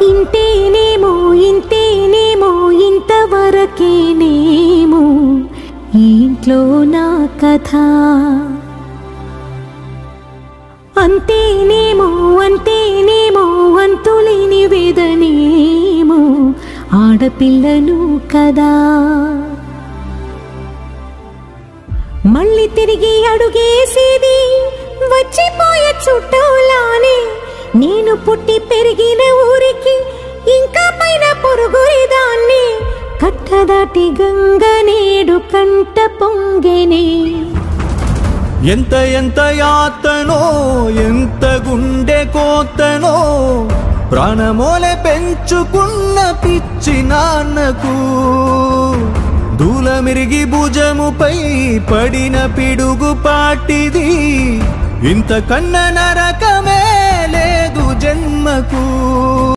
ఇంతేనేమో ఇంతేనేమో ఇంతవరకేనేమో ఈ ఇంట్లో నా కథ అంతేనేమో అంతేనేమో అంతులేని వేదనేమో ఆడపిల్లను కదా మళ్ళీ తిరిగి అడుగేసేది వచ్చిపోయే చుట్టూలానే నేను పుట్టి పెరిగిన ఊరికి ఇంకా పైన పొరుగురిదాన్ని కట్టదాటి గంగ నేడు కంట పొంగెనే ఎంత ఎంత యాతనో ఎంత గుండె కోతనో ప్రాణమోలే పెంచుకున్న పిచ్చి నాన్నకు దూలమిరిగి భుజముపై పడిన పిడుగు పాటిది ఇంత కన్న నరకమే లేదు జన్మకు